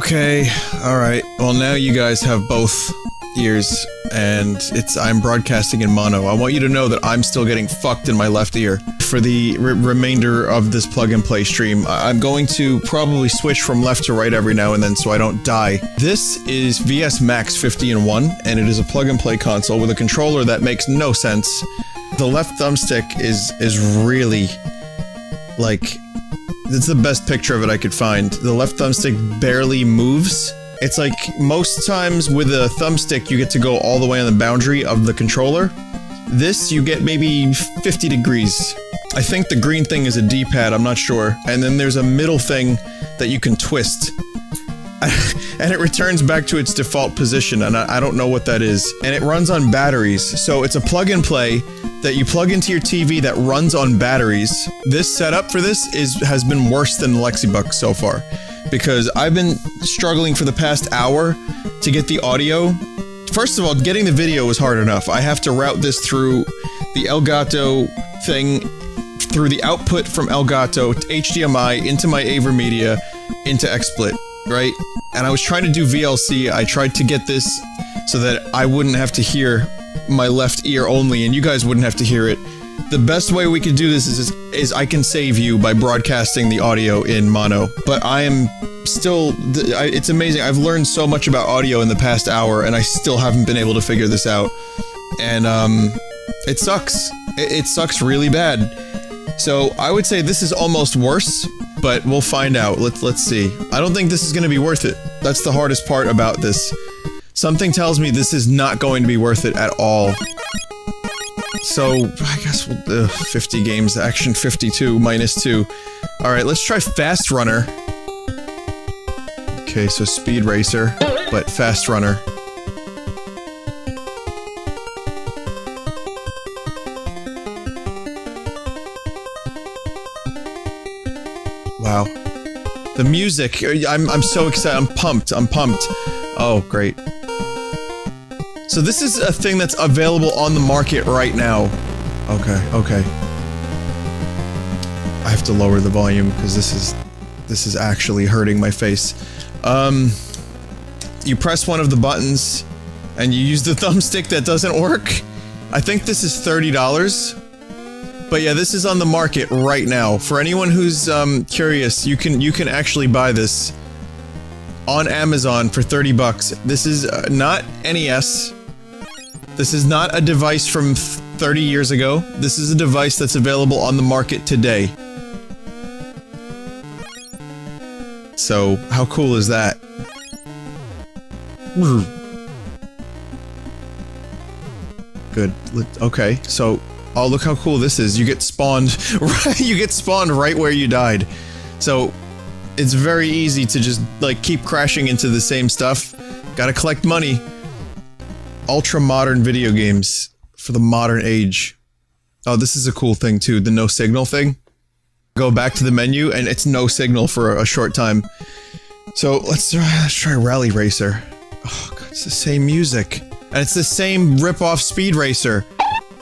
Okay, alright. Well, now you guys have both ears, and I'm broadcasting in mono. I want you to know that I'm still getting fucked in my left ear. For the remainder of this plug-and-play stream, I'm going to probably switch from left to right every now and then so I don't die. This is VS.MAXX 50-in-1, and it is a plug-and-play console with a controller that makes no sense. The left thumbstick is really, like, it's the best picture of it I could find. The left thumbstick barely moves. It's like, most times with a thumbstick you get to go all the way on the boundary of the controller. This, you get maybe 50 degrees. I think the green thing is a D-pad, I'm not sure. And then there's a middle thing that you can twist. And it returns back to its default position, and I don't know what that is. And it runs on batteries, so it's a plug-and-play that you plug into your TV that runs on batteries. This setup for this has been worse than the Lexibuck so far. Because I've been struggling for the past hour to get the audio. First of all, getting the video was hard enough. I have to route this through the Elgato thing, through the output from Elgato, to HDMI, into my AverMedia, into XSplit, right? And I was trying to do VLC. I tried to get this so that I wouldn't have to hear my left ear only, and you guys wouldn't have to hear it. The best way we could do this is I can save you by broadcasting the audio in mono. But I am still, it's amazing. I've learned so much about audio in the past hour, and I still haven't been able to figure this out. And, it sucks. It sucks really bad. So, I would say this is almost worse, but we'll find out. Let's see. I don't think this is gonna be worth it. That's the hardest part about this. Something tells me this is not going to be worth it at all. So, I guess we'll, 50 games, action 52, -2. Alright, let's try Fast Runner. Okay, so Speed Racer, but Fast Runner. Wow. The music, I'm so excited, I'm pumped. Oh, great. So this is a thing that's available on the market right now. Okay. I have to lower the volume because this is actually hurting my face. You press one of the buttons and you use the thumbstick that doesn't work. I think this is $30. But yeah, this is on the market right now. For anyone who's curious, you can actually buy this on Amazon for 30 bucks. This is not NES. This is not a device from 30 years ago. This is a device that's available on the market today. So, how cool is that? Good. Okay, so, oh, look how cool this is. You get spawned, you get spawned right where you died. So, it's very easy to just, like, keep crashing into the same stuff. Gotta collect money. Ultra-modern video games for the modern age. Oh, this is a cool thing, too. The no signal thing. Go back to the menu, and it's no signal for a short time. So, let's try Rally Racer. Oh, God, it's the same music. And it's the same rip-off Speed Racer.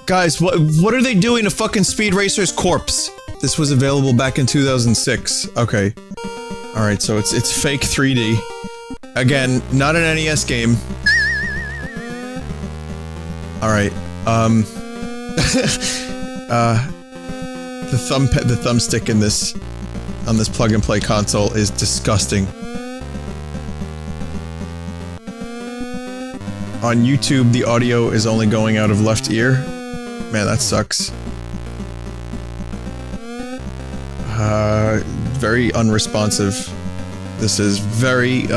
Guys, what are they doing to fucking Speed Racer's corpse? This was available back in 2006. Okay. Alright, so it's fake 3D. Again, not an NES game. Alright, the thumbstick in this, on this plug-and-play console is disgusting. On YouTube, the audio is only going out of left ear. Man, that sucks. Very unresponsive. This is very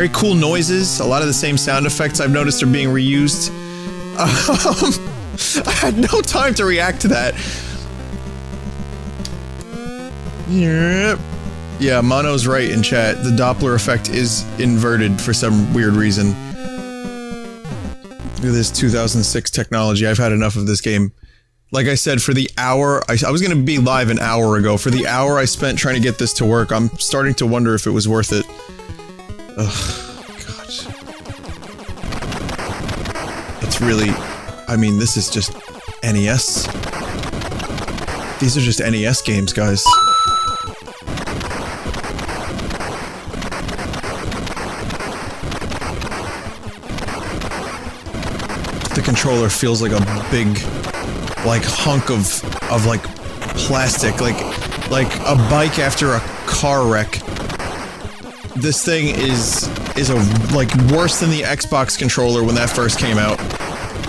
cool noises. A lot of the same sound effects I've noticed are being reused. I had no time to react to that. Yep. Yeah, Mono's right in chat. The Doppler effect is inverted for some weird reason. Look at this 2006 technology. I've had enough of this game. Like I said, for the hour, I was gonna be live an hour ago. For the hour I spent trying to get this to work, I'm starting to wonder if it was worth it. Ugh, God. It's really, I mean, this is just NES. These are just NES games, guys. controller feels like a big, like, hunk of like, plastic, like a bike after a car wreck. This thing is like, worse than the Xbox controller when that first came out.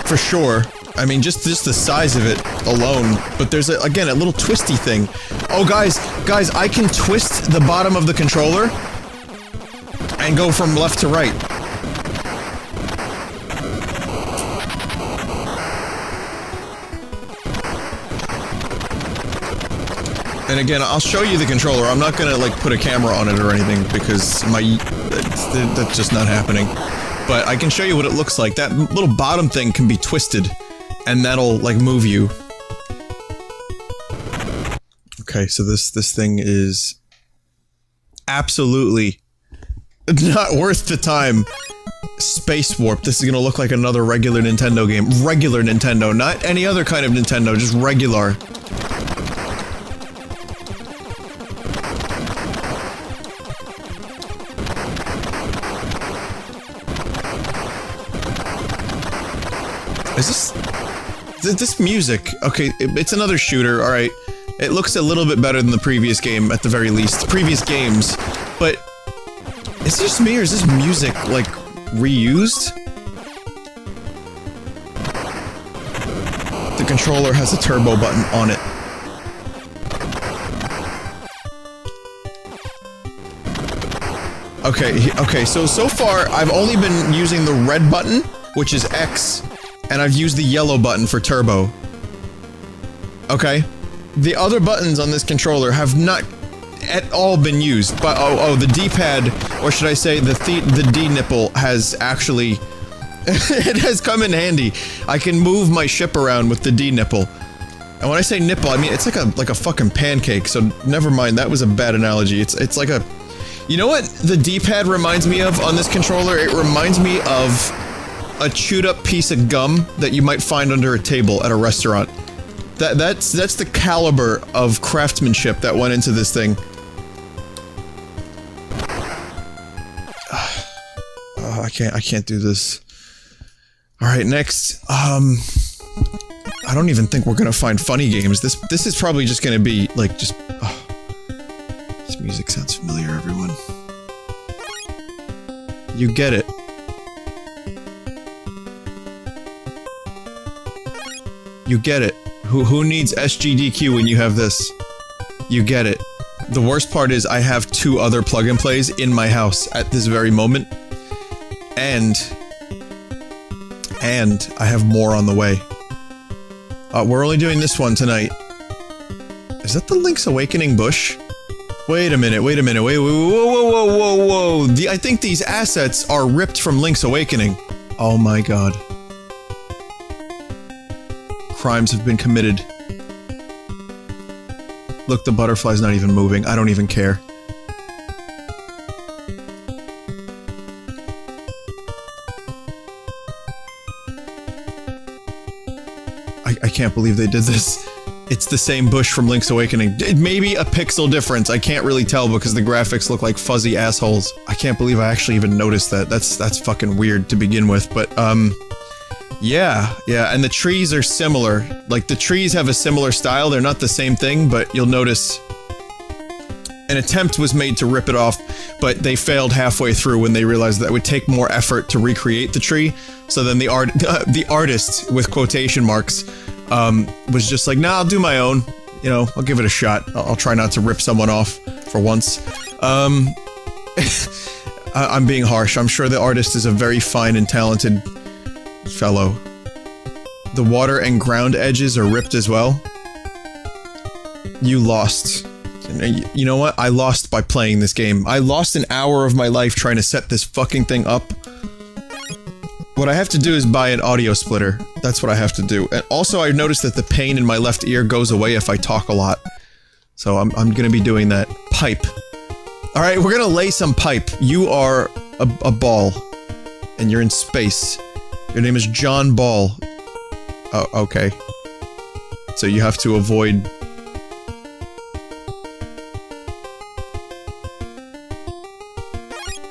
For sure. I mean, just the size of it alone. But there's, again, a little twisty thing. Oh, guys, I can twist the bottom of the controller and go from left to right. And again, I'll show you the controller. I'm not gonna, like, put a camera on it or anything, because that's just not happening. But I can show you what it looks like. That little bottom thing can be twisted, and that'll, like, move you. Okay, so this thing is absolutely not worth the time. Space Warp. This is gonna look like another regular Nintendo game. Regular Nintendo, not any other kind of Nintendo, just regular. Is this music? Okay, it's another shooter, alright. It looks a little bit better than the previous game, at the very least. Previous games. But is it just me, or is this music, like, reused? The controller has a turbo button on it. Okay, so far, I've only been using the red button, which is X, and I've used the yellow button for turbo. Okay? The other buttons on this controller have not at all been used, but the D-pad, or should I say the D-nipple has actually it has come in handy. I can move my ship around with the D-nipple. And when I say nipple, I mean it's like a fucking pancake, so never mind, that was a bad analogy. It's like a... You know what the D-pad reminds me of on this controller? It reminds me of a chewed up piece of gum that you might find under a table at a restaurant. That's the caliber of craftsmanship that went into this thing. I can't do this. Alright, next, I don't even think we're gonna find funny games. This is probably just gonna be, like, just... This music sounds familiar, everyone. You get it. You get it. Who needs SGDQ when you have this? You get it. The worst part is I have 2 other plug-and-plays in my house at this very moment. And I have more on the way. We're only doing this one tonight. Is that the Link's Awakening bush? Wait a minute, wait, whoa. I think these assets are ripped from Link's Awakening. Oh my god. Crimes have been committed. Look, the butterfly's not even moving. I don't even care. I can't believe they did this. It's the same bush from Link's Awakening. It may be a pixel difference. I can't really tell because the graphics look like fuzzy assholes. I can't believe I actually even noticed that. That's fucking weird to begin with, but, yeah, and the trees are similar. Like, the trees have a similar style, they're not the same thing, but you'll notice an attempt was made to rip it off, but they failed halfway through when they realized that it would take more effort to recreate the tree, so then the artist, with quotation marks, was just like, nah, I'll do my own. You know, I'll give it a shot. I'll try not to rip someone off, for once. I'm being harsh. I'm sure the artist is a very fine and talented fellow. The water and ground edges are ripped as well. You lost. You know what? I lost by playing this game. I lost an hour of my life trying to set this fucking thing up. What I have to do is buy an audio splitter. That's what I have to do. And also, I've noticed that the pain in my left ear goes away if I talk a lot. So I'm gonna be doing that. Pipe. Alright, we're gonna lay some pipe. You are a ball. And you're in space. Your name is John Ball. Oh, okay. So you have to avoid...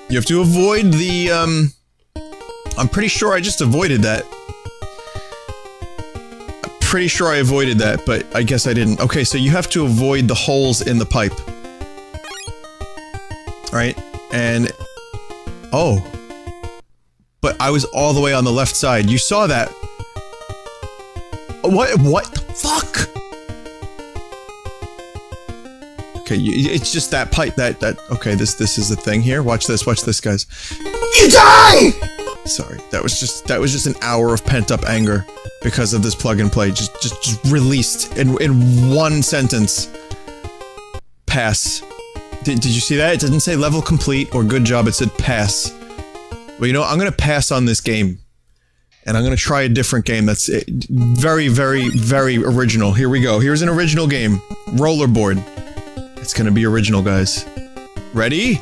You have to avoid the, I'm pretty sure I just avoided that. pretty sure I avoided that, but I guess I didn't. Okay, so you have to avoid the holes in the pipe. Right? And... oh. But I was all the way on the left side. You saw that. What the fuck? Okay, it's just that pipe, okay, this is the thing here. Watch this, guys. You die! Sorry, that was just an hour of pent-up anger because of this plug and play. Just released in one sentence. Pass. Did you see that? It didn't say level complete or good job, it said pass. Well, you know, I'm gonna pass on this game. And I'm gonna try a different game that's very, very, very original. Here we go. Here's an original game. Rollerboard. It's gonna be original, guys. Ready?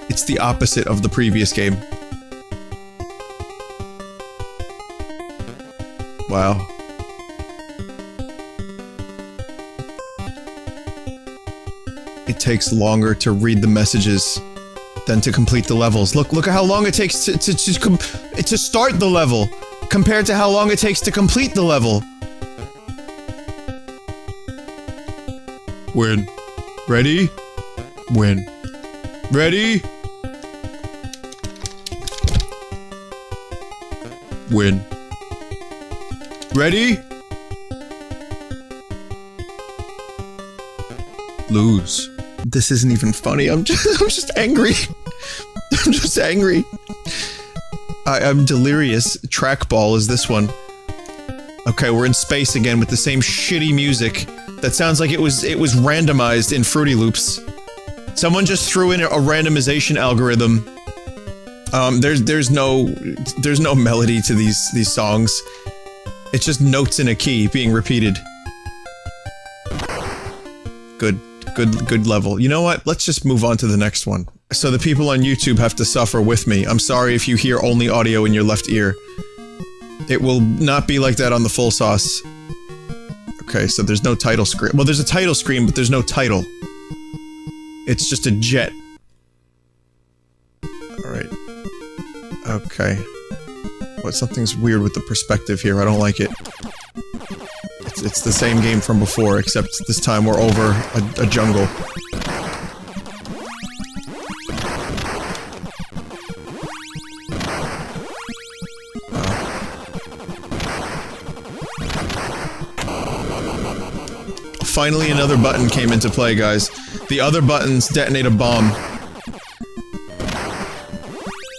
It's the opposite of the previous game. Wow. It takes longer to read the messages than to complete the levels. Look at how long it takes to start the level compared to how long it takes to complete the level. Win. Ready? Win. Ready? Win. Ready? Lose. This isn't even funny. I'm just angry. I'm just angry. I'm delirious. Trackball is this one. Okay, we're in space again with the same shitty music. That sounds like it was randomized in Fruity Loops. Someone just threw in a randomization algorithm. There's no melody to these songs. It's just notes in a key being repeated. Good level. You know what? Let's just move on to the next one. So the people on YouTube have to suffer with me. I'm sorry if you hear only audio in your left ear. It will not be like that on the full sauce. Okay, so there's no title screen. Well, there's a title screen, but there's no title. It's just a jet. Alright. Okay. What? Something's weird with the perspective here. I don't like it. It's the same game from before, except this time we're over a jungle. Finally, another button came into play, guys. The other buttons detonate a bomb.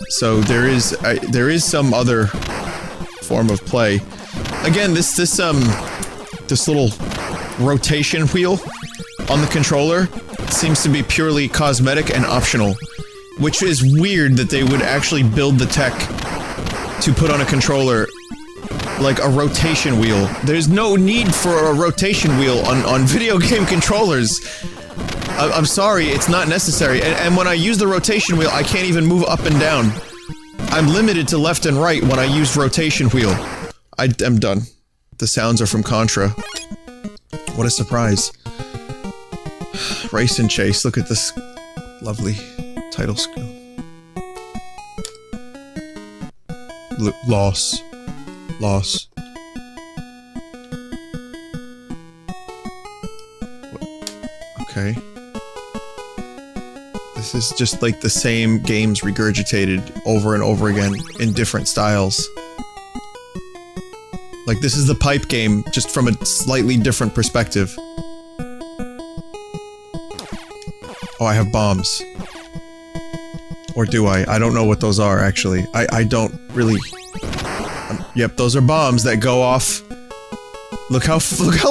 So there is some other form of play. Again, this little rotation wheel on the controller seems to be purely cosmetic and optional, which is weird that they would actually build the tech to put on a controller like a rotation wheel. There's no need for a rotation wheel on video game controllers. I'm sorry, it's not necessary. And when I use the rotation wheel, I can't even move up and down. I'm limited to left and right when I use rotation wheel. I am done. The sounds are from Contra. What a surprise. Race and Chase, look at this lovely title screen. Loss. Loss. Okay. This is just like the same games regurgitated over and over again in different styles. Like, this is the pipe game, just from a slightly different perspective. Oh, I have bombs. Or do I? I don't know what those are, actually. I don't really... Yep, those are bombs that go off. Look how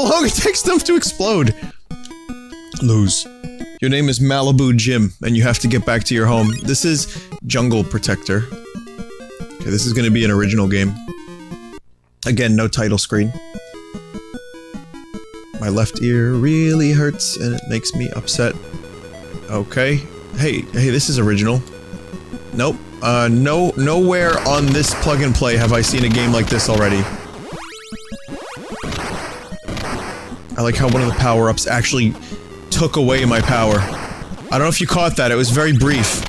long it takes them to explode! Lose. Your name is Malibu Jim, and you have to get back to your home. This is Jungle Protector. Okay, this is gonna be an original game. Again, no title screen. My left ear really hurts, and it makes me upset. Okay. Hey, this is original. Nope. Nowhere on this plug and play have I seen a game like this already. I like how one of the power-ups actually took away my power. I don't know if you caught that, it was very brief.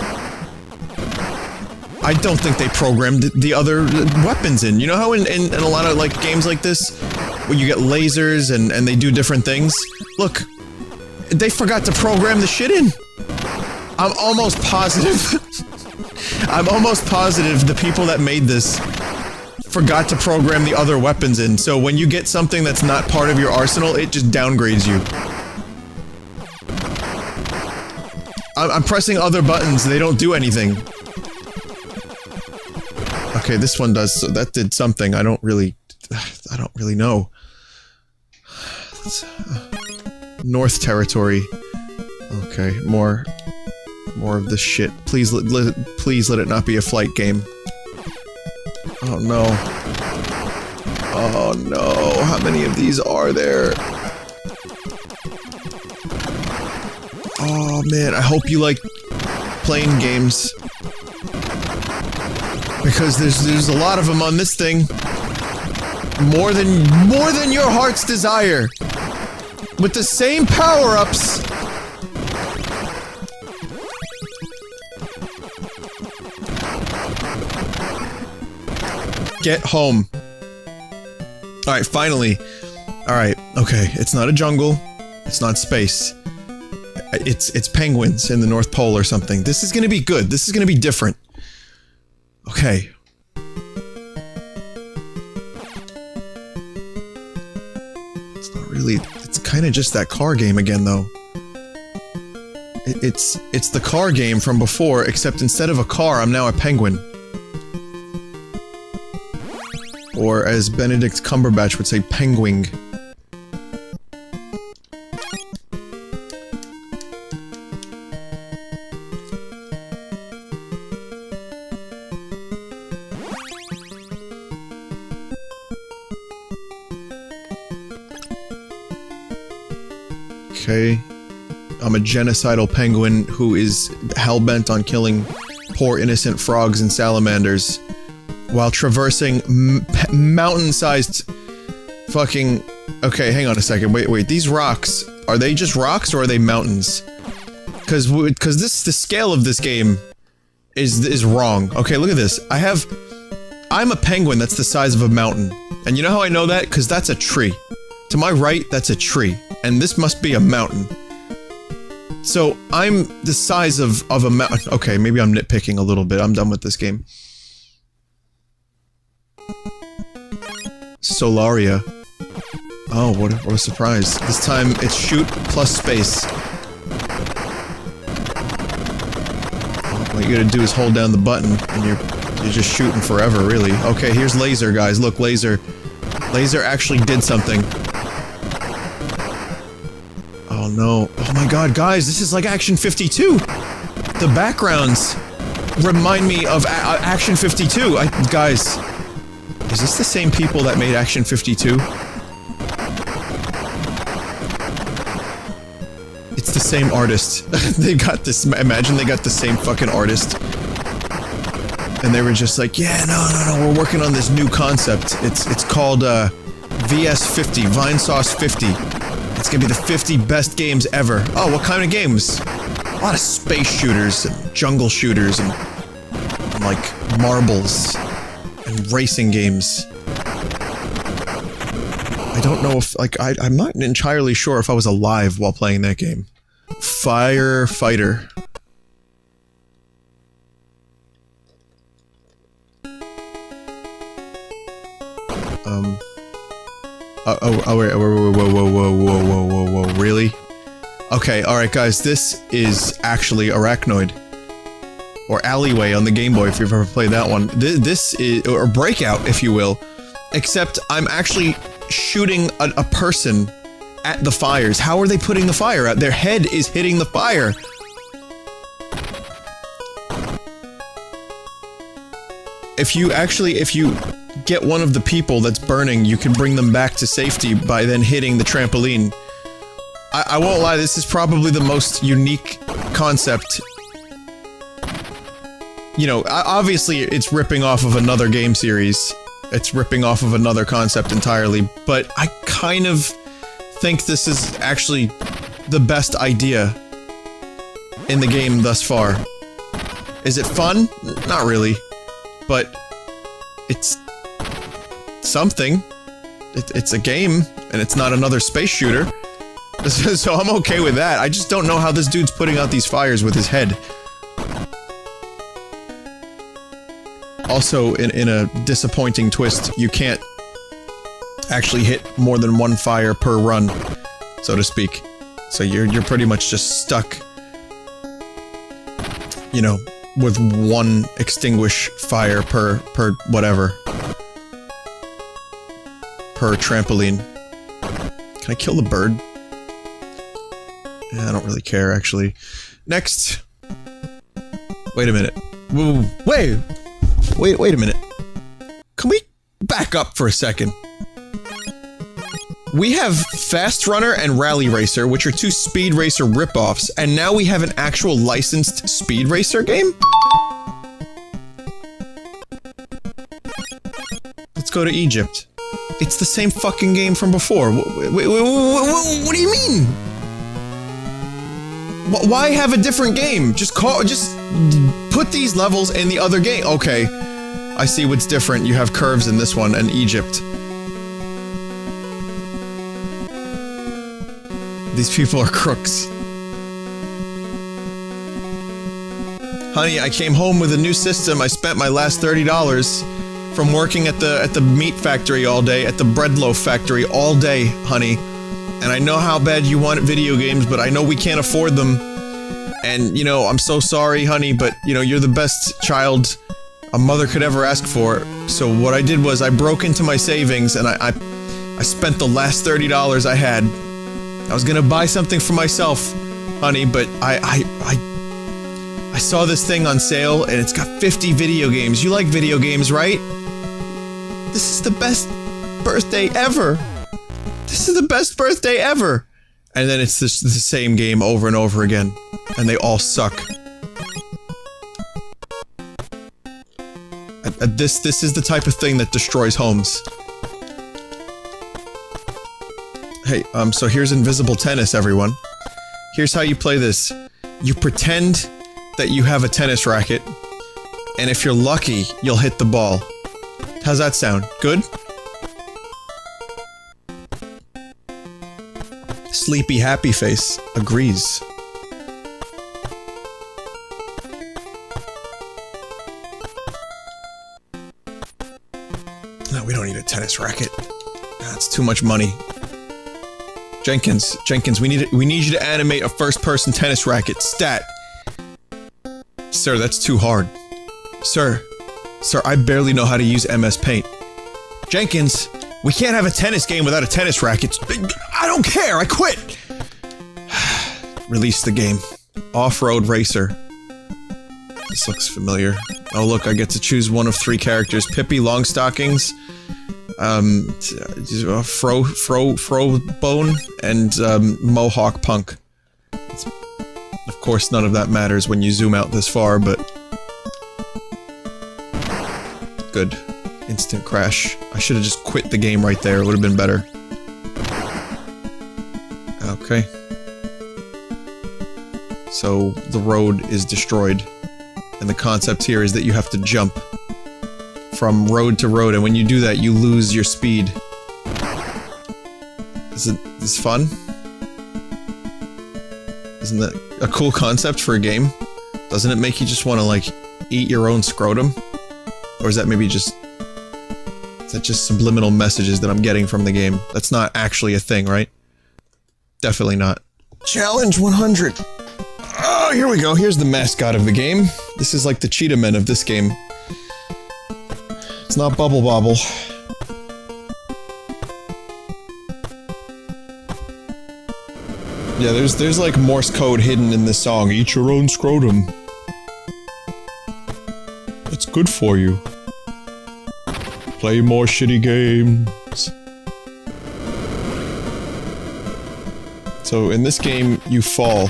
I don't think they programmed the other weapons in. You know how in a lot of like games like this, where you get lasers and they do different things? Look, they forgot to program the shit in. I'm almost positive. I'm almost positive the people that made this forgot to program the other weapons in, so when you get something that's not part of your arsenal, it just downgrades you. I'm pressing other buttons, they don't do anything. Okay, this one does, so that did something, I don't really know. North Territory. Okay, more of this shit. Please let it not be a flight game. Oh no. Oh no, how many of these are there? Oh man, I hope you like plane games. Because there's a lot of them on this thing. More than your heart's desire. With the same power-ups. Get home. Alright, finally. Alright, okay, it's not a jungle. It's not space. It's penguins in the North Pole or something. This is gonna be good. This is gonna be different. Okay. It's not really... It's kinda just that car game again, though. It's the car game from before, except instead of a car, I'm now a penguin. Or, as Benedict Cumberbatch would say, penguing. Okay. I'm a genocidal penguin who is hell-bent on killing poor innocent frogs and salamanders. While traversing mountain-sized fucking... Okay, hang on a second. Wait. These rocks, are they just rocks or are they mountains? Cause the scale of this game is wrong. Okay, look at this. I'm a penguin that's the size of a mountain. And you know how I know that? Cause that's a tree. To my right, that's a tree. And this must be a mountain. So, I'm the size of a mountain. Okay, maybe I'm nitpicking a little bit. I'm done with this game. Solaria. Oh, what a surprise. This time, it's shoot plus space. All you gotta do is hold down the button, and you're just shooting forever, really. Okay, here's laser, guys. Look, laser. Laser actually did something. Oh no. Oh my god, guys, this is like Action 52! The backgrounds remind me of Action 52. Guys... Is this the same people that made Action 52? It's the same artist. They got this- imagine they got the same fucking artist. And they were just like, yeah, no, we're working on this new concept. It's called, VS.50, Vine Sauce 50. It's gonna be the 50 best games ever. Oh, what kind of games? A lot of space shooters, and jungle shooters, and like, marbles. And racing games. I don't know if, like, I'm not entirely sure if I was alive while playing that game. Firefighter. Wait, whoa, really? Okay, alright guys, this is actually Arachnoid. Or Alleyway on the Game Boy, if you've ever played that one. This is- or Breakout, if you will. Except, I'm actually shooting a person at the fires. How are they putting the fire out? Their head is hitting the fire! If you get one of the people that's burning, you can bring them back to safety by then hitting the trampoline. I won't lie, this is probably the most unique concept. You know, obviously it's ripping off of another game series. It's ripping off of another concept entirely, but I kind of think this is actually the best idea in the game thus far. Is it fun? Not really. but it's something. It's a game, and it's not another space shooter. So I'm okay with that. I just don't know how this dude's putting out these fires with his head. Also, in a disappointing twist, you can't actually hit more than one fire per run, so to speak. So you're pretty much just stuck, you know, with one extinguish fire per whatever. Per trampoline. Can I kill the bird? Yeah, I don't really care, actually. Next! Wait a minute. Wait a minute. Can we back up for a second? We have Fast Runner and Rally Racer, which are two Speed Racer ripoffs, and now we have an actual licensed Speed Racer game? Let's go to Egypt. It's the same fucking game from before. What do you mean? Why have a different game? Just put these levels in the other game. Okay, I see what's different. You have curves in this one, and Egypt. These people are crooks. Honey, I came home with a new system. I spent my last $30 from working at the meat factory all day, at the bread loaf factory all day, honey. And I know how bad you want video games, but I know we can't afford them. And, you know, I'm so sorry, honey, but, you know, you're the best child a mother could ever ask for. So what I did was I broke into my savings and I spent the last $30 I had. I was gonna buy something for myself, honey, but I saw this thing on sale and it's got 50 video games. You like video games, right? This is the best birthday ever. This is the best birthday ever. And then it's the same game over and over again. And they all suck. This is the type of thing that destroys homes. Hey, so here's Invisible Tennis, everyone. Here's how you play this. You pretend that you have a tennis racket, and if you're lucky, you'll hit the ball. How's that sound? Good? Sleepy Happy Face agrees. No, we don't need a tennis racket. That's too much money. Jenkins, we need you to animate a first-person tennis racket. Stat. Sir, that's too hard. Sir, I barely know how to use MS Paint. Jenkins, we can't have a tennis game without a tennis racket. I don't care, I quit! Release the game. Off-Road Racer. This looks familiar. Oh look, I get to choose one of 3 characters. Pippi Longstockings, Frobone, and Mohawk Punk. Of course, none of that matters when you zoom out this far, but... Good. Instant crash. I should have just quit the game right there, it would have been better. Okay. So, the road is destroyed. And the concept here is that you have to jump from road to road, and when you do that, you lose your speed. Is this fun? Isn't that a cool concept for a game? Doesn't it make you just want to, like, eat your own scrotum? Or is that maybe just... Is that just subliminal messages that I'm getting from the game? That's not actually a thing, right? Definitely not. Challenge 100! Oh, here we go. Here's the mascot of the game. This is like the Cheetah Men of this game. It's not Bubble Bobble. Yeah, there's like Morse code hidden in this song. Eat your own scrotum. It's good for you. Play more shitty games. So in this game, you fall.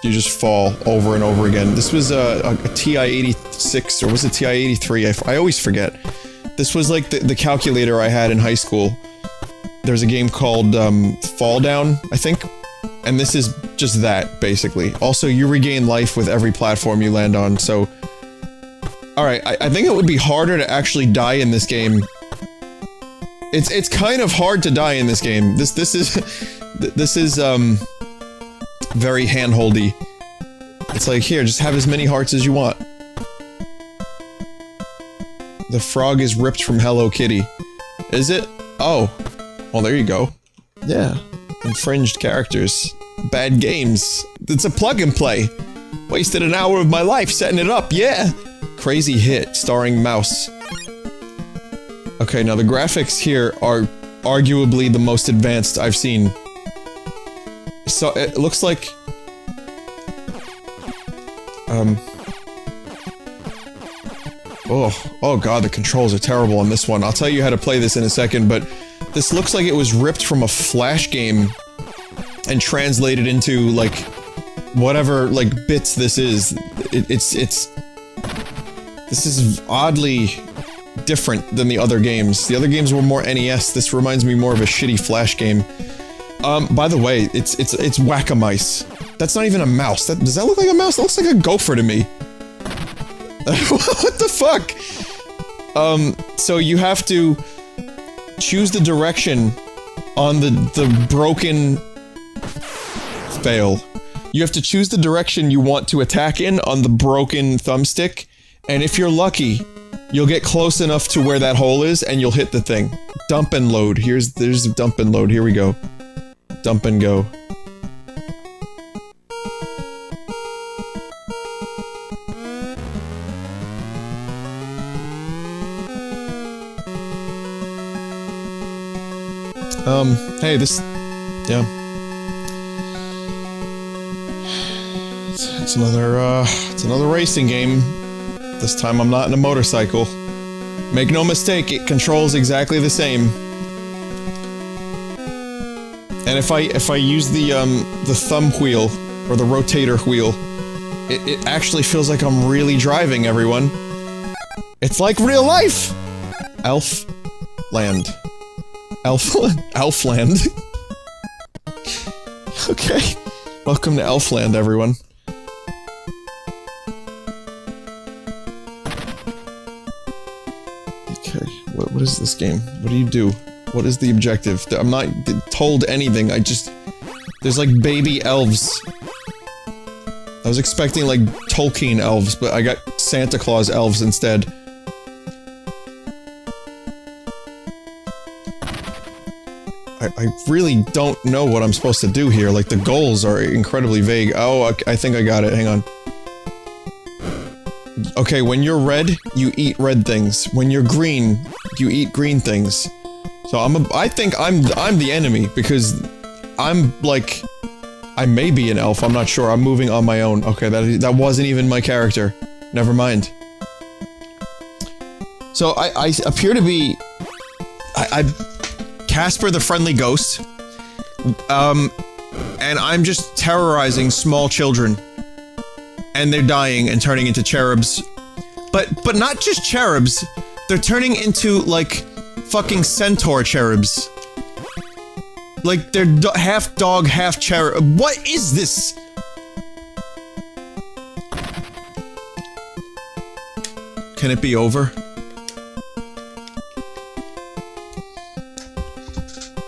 You just fall over and over again. This was a TI-86, or was it TI-83? I always forget. This was like the calculator I had in high school. There's a game called Fall Down, I think. And this is just that, basically. Also, you regain life with every platform you land on, so... Alright, I think it would be harder to actually die in this game. It's kind of hard to die in this game. This is very handholdy. It's like, here, just have as many hearts as you want. The frog is ripped from Hello Kitty. Is it? Oh. Well, there you go. Yeah. Infringed characters. Bad games. It's a plug and play. Wasted an hour of my life setting it up, yeah! Crazy Hit, starring Mouse. Okay, now the graphics here are arguably the most advanced I've seen. So, it looks like... Oh god, the controls are terrible on this one. I'll tell you how to play this in a second, but this looks like it was ripped from a Flash game and translated into, like, whatever, like, bits this is. This is oddly different than the other games. The other games were more NES. This reminds me more of a shitty Flash game. By the way, it's Whack-A-Mice. That's not even a mouse. Does that look like a mouse? That looks like a gopher to me. What the fuck? So you have to choose the direction on the broken... Fail. You have to choose the direction you want to attack in on the broken thumbstick, and if you're lucky, you'll get close enough to where that hole is, and you'll hit the thing. Dump and load. There's the dump and load. Here we go. Dump and go. Hey, this... Yeah. It's another racing game. This time I'm not in a motorcycle. Make no mistake, it controls exactly the same. And if I use the thumb wheel, or the rotator wheel, it actually feels like I'm really driving, everyone. It's like real life! Elfland. Elfland. Okay. Welcome to Elfland, everyone. Okay, what is this game? What do you do? What is the objective? I'm not told anything, there's like baby elves. I was expecting like Tolkien elves, but I got Santa Claus elves instead. I really don't know what I'm supposed to do here, like the goals are incredibly vague. Oh, I think I got it, hang on. Okay, when you're red, you eat red things. When you're green, you eat green things. So I think I'm the enemy, because I'm like... I may be an elf, I'm not sure, I'm moving on my own. Okay, that wasn't even my character. Never mind. So I appear to be... Casper the Friendly Ghost. And I'm just terrorizing small children. And they're dying and turning into cherubs. But not just cherubs, they're turning into, like, fucking centaur cherubs. Like, they're half dog, half cherub. What is this? Can it be over?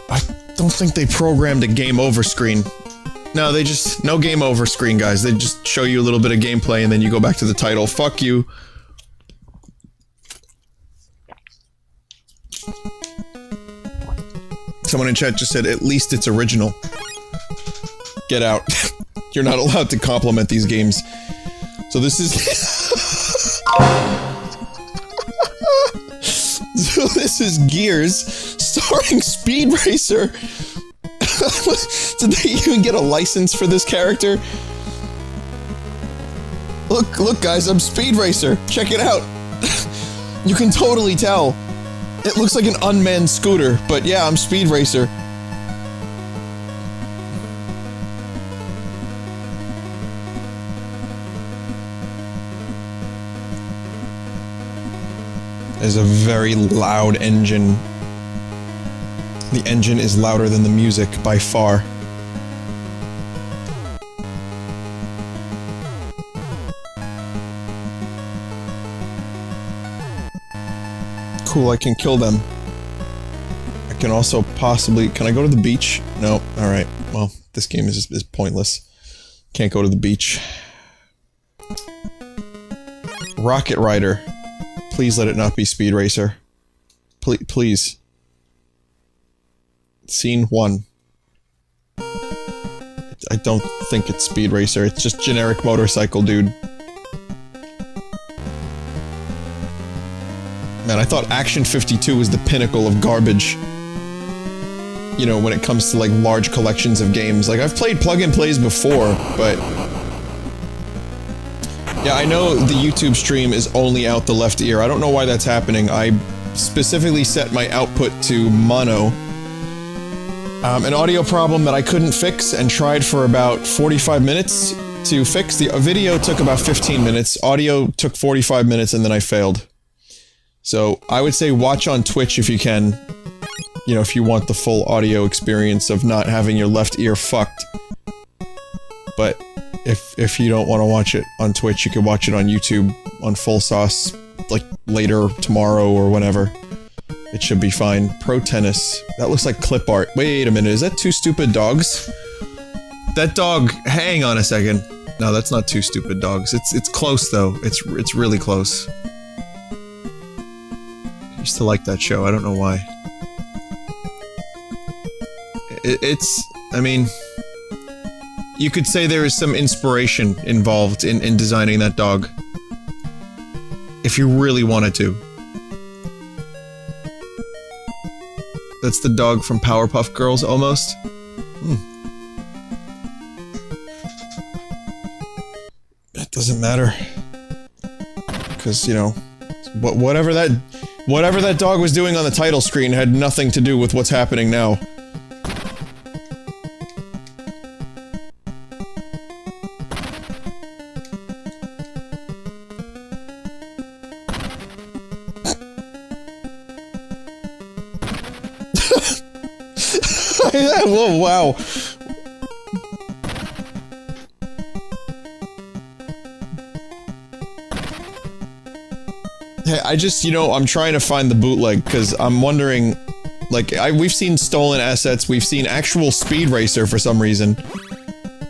I don't think they programmed a game over screen. No, they just... no game over screen, guys. They just show you a little bit of gameplay and then you go back to the title. Fuck you. Someone in chat just said, at least it's original. Get out. You're not allowed to compliment these games. So this is... So this is Gears, starring Speed Racer. Did they even get a license for this character? Look guys, I'm Speed Racer. Check it out. You can totally tell. It looks like an unmanned scooter, but yeah, I'm Speed Racer. There's a very loud engine. The engine is louder than the music by far. Cool, I can kill them. I can also possibly... Can I go to the beach? No. Alright. Well, this game is pointless. Can't go to the beach. Rocket Rider. Please let it not be Speed Racer. Please. Scene 1. I don't think it's Speed Racer, it's just generic motorcycle dude. Man, I thought Action 52 was the pinnacle of garbage. You know, when it comes to, like, large collections of games. Like, I've played plug-and-plays before, but... Yeah, I know the YouTube stream is only out the left ear. I don't know why that's happening. I specifically set my output to mono. An audio problem that I couldn't fix and tried for about 45 minutes to fix. The video took about 15 minutes, audio took 45 minutes, and then I failed. So, I would say watch on Twitch if you can. You know, if you want the full audio experience of not having your left ear fucked. But, if you don't want to watch it on Twitch, you can watch it on YouTube on full sauce, like, later, tomorrow, or whenever. It should be fine. Pro Tennis. That looks like clip art. Wait a minute, is that Two Stupid Dogs? That dog- hang on a second. No, that's not Two Stupid Dogs. It's close, though. It's really close. I used to like that show, I don't know why. I mean... You could say there is some inspiration involved in designing that dog. If you really wanted to. That's the dog from Powerpuff Girls, almost. It doesn't matter. Because, you know, whatever that dog was doing on the title screen had nothing to do with what's happening now. Whoa, wow. Hey, I just, you know, I'm trying to find the bootleg, because I'm wondering, like, we've seen stolen assets, we've seen actual Speed Racer for some reason.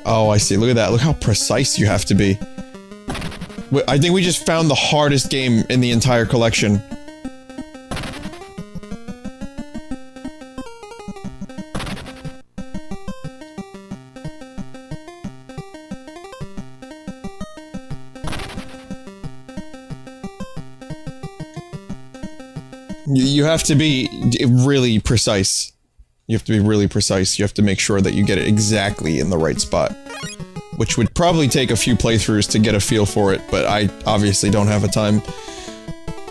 Oh, I see, look at that, look how precise you have to be. I think we just found the hardest game in the entire collection. You have to be really precise. You have to be really precise. You have to make sure that you get it exactly in the right spot. Which would probably take a few playthroughs to get a feel for it, but I obviously don't have a time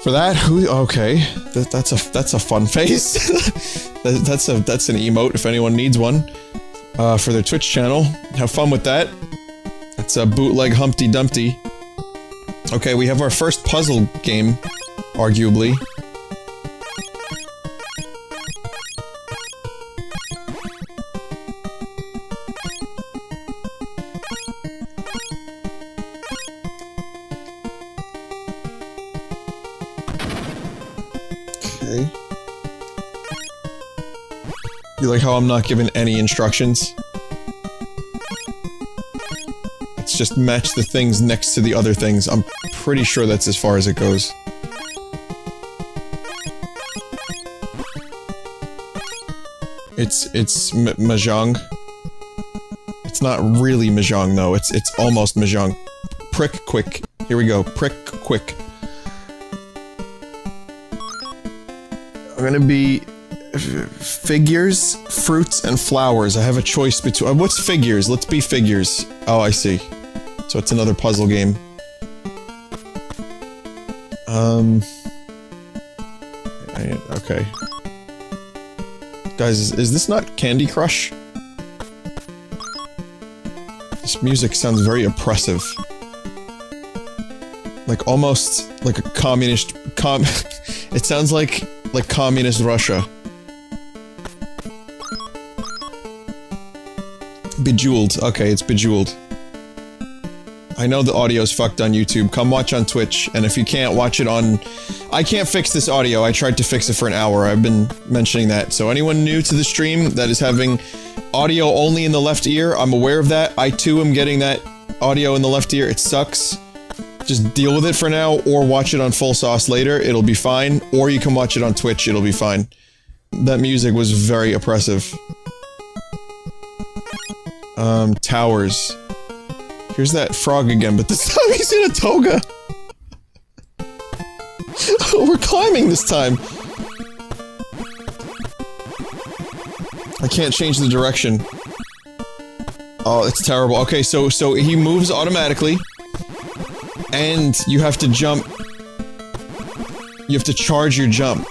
for that. Okay. That's a fun face. that's an emote if anyone needs one. For their Twitch channel. Have fun with that. It's a bootleg Humpty Dumpty. Okay, we have our first puzzle game, arguably. You like how I'm not given any instructions? It's just match the things next to the other things. I'm pretty sure that's as far as it goes. It's Mahjong. It's not really Mahjong though, it's almost Mahjong. Prick quick. Here we go. Prick quick. I'm gonna be... figures, fruits, and flowers. I have a choice between- what's figures? Let's be figures. Oh, I see. So it's another puzzle game. Okay. Guys, is this not Candy Crush? This music sounds very oppressive. Like, almost like a communist- it sounds like communist Russia. Bejeweled. Okay, it's Bejeweled. I know the audio's fucked on YouTube. Come watch on Twitch, and if you can't watch it on... I can't fix this audio. I tried to fix it for an hour. I've been mentioning that. So anyone new to the stream that is having audio only in the left ear, I'm aware of that. I too am getting that audio in the left ear. It sucks. Just deal with it for now, or watch it on full sauce later. It'll be fine. Or you can watch it on Twitch. It'll be fine. That music was very oppressive. Towers. Here's that frog again, but this time he's in a toga! Oh, we're climbing this time! I can't change the direction. Oh, it's terrible. Okay, so he moves automatically. And you have to jump. You have to charge your jump.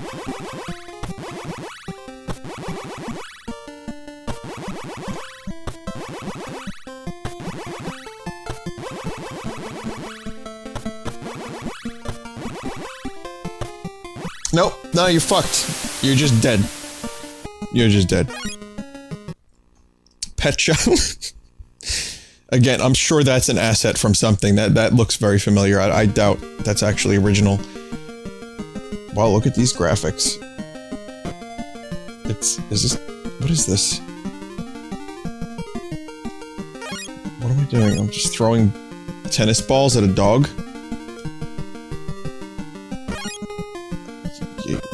Nope, no, you're fucked. You're just dead. You're just dead. Pet shop. Again, I'm sure that's an asset from something. That looks very familiar. I doubt that's actually original. Wow, look at these graphics. What is this? What am I doing? I'm just throwing tennis balls at a dog?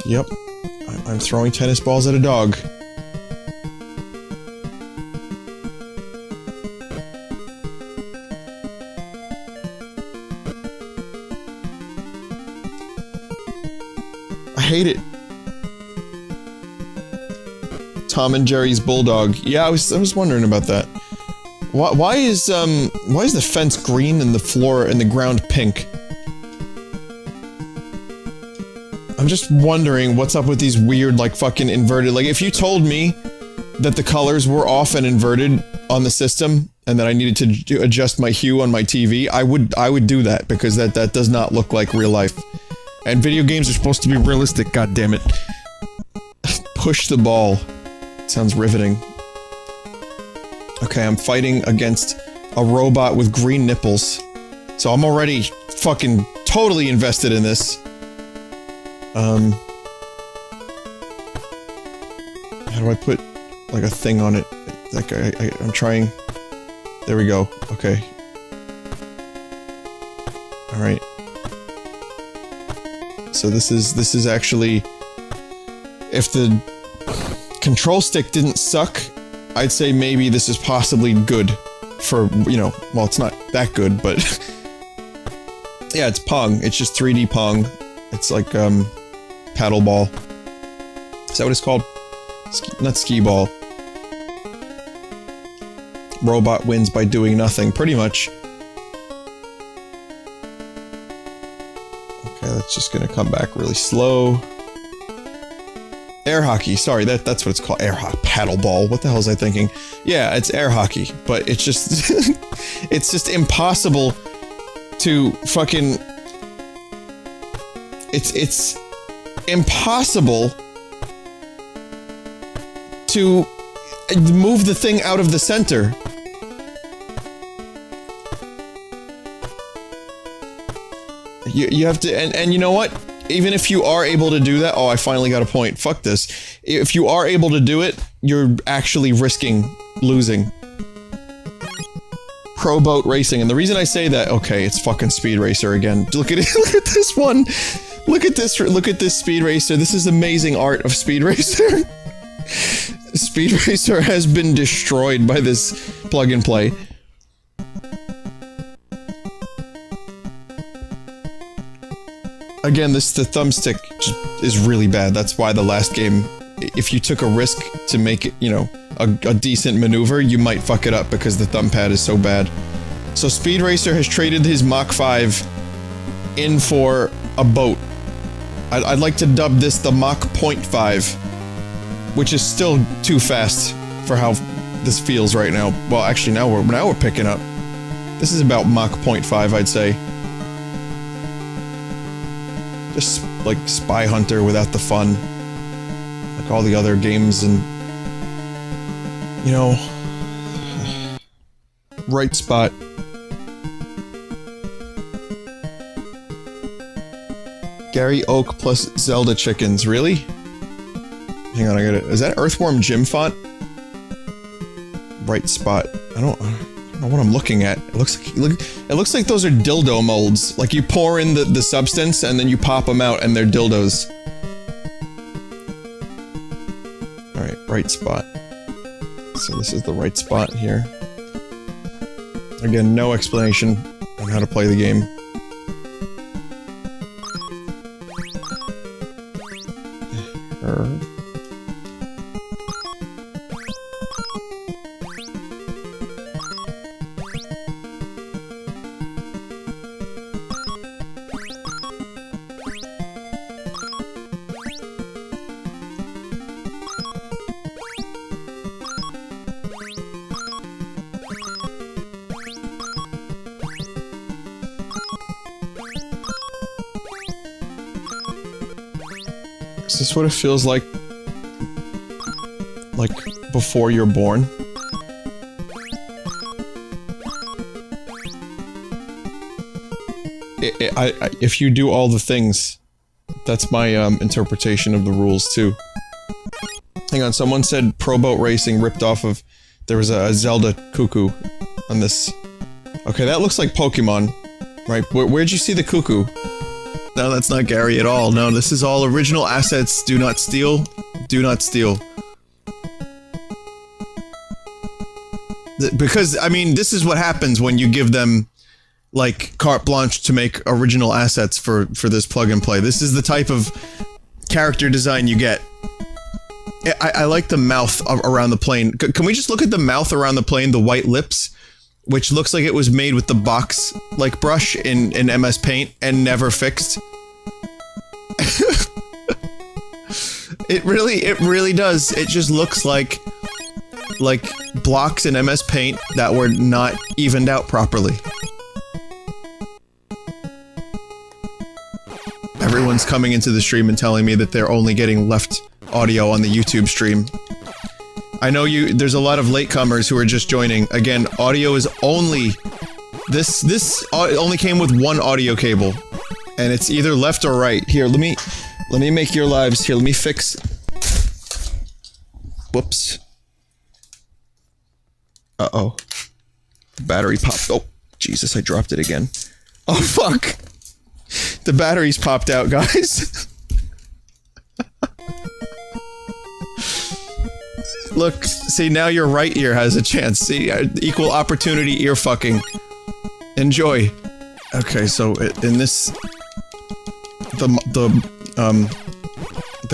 Yep. I'm throwing tennis balls at a dog. I hate it. Tom and Jerry's bulldog. Yeah, I was wondering about that. Why is the fence green and the floor and the ground pink? I'm just wondering what's up with these weird, like, fucking inverted... Like, if you told me that the colors were off and inverted on the system, and that I needed to adjust my hue on my TV, I would do that, because that does not look like real life. And video games are supposed to be realistic, goddammit. Push the ball. Sounds riveting. Okay, I'm fighting against a robot with green nipples. So I'm already fucking totally invested in this. How do I put, like, a thing on it? Like, I'm trying... There we go. Okay. Alright. So this is actually... If the control stick didn't suck, I'd say maybe this is possibly good for, you know, well, it's not that good, but... Yeah, it's Pong. It's just 3D Pong. It's like, paddle ball. Is that what it's called? Not skee ball. Robot wins by doing nothing, pretty much. Okay, that's just gonna come back really slow. Air hockey, sorry, that's what it's called. Air hockey. Paddle ball, what the hell was I thinking? Yeah, it's air hockey, but it's just... it's just impossible to fucking... It's impossible to move the thing out of the center. You have to, and you know what? Even if you are able to do that, oh, I finally got a point. Fuck this. If you are able to do it, you're actually risking losing. Pro boat racing, and the reason I say that, okay, it's fucking Speed Racer again. Look at it, look at this one! Look at this Speed Racer, this is amazing art of Speed Racer. Speed Racer has been destroyed by this plug and play. Again, the thumbstick is really bad, that's why the last game, if you took a risk to make it, you know, a decent maneuver, you might fuck it up because the thumb pad is so bad. So Speed Racer has traded his Mach 5 in for a boat. I'd like to dub this the Mach 0.5, which is still too fast for how this feels right now. Well, actually, now we're picking up. This is about Mach 0.5, I'd say. Just like Spy Hunter without the fun, like all the other games, and you know, right spot. Gary Oak plus Zelda chickens. Really? Hang on, I gotta... Is that Earthworm Jim font? Bright spot. I don't know what I'm looking at. It looks like those are dildo molds. Like you pour in the substance and then you pop them out and they're dildos. Alright, bright spot. So this is the right spot here. Again, no explanation on how to play the game. Is this what it feels like before you're born? If you do all the things, that's my interpretation of the rules too. Hang on, someone said Pro Boat Racing ripped off of... There was a Zelda cuckoo on this. Okay, that looks like Pokemon, right? Where'd you see the cuckoo? No, that's not Gary at all. No, this is all original assets. Do not steal. Do not steal. Because, I mean, this is what happens when you give them, like, carte blanche to make original assets for this plug and play. This is the type of character design you get. I like the mouth around the plane. Can we just look at the mouth around the plane, the white lips? Which looks like it was made with the box, like, brush in MS Paint and never fixed. It really does. It just looks like blocks in MS Paint that were not evened out properly. Everyone's coming into the stream and telling me that they're only getting left audio on the YouTube stream. I know there's a lot of latecomers who are just joining. Again, audio is only... This only came with one audio cable. And it's either left or right. Here, let me make your lives... Here, let me fix... Whoops. Uh-oh. The battery popped... Oh, Jesus, I dropped it again. Oh, fuck! The batteries popped out, guys. Look, see, now your right ear has a chance. See, equal opportunity ear fucking. Enjoy. Okay, so in this... The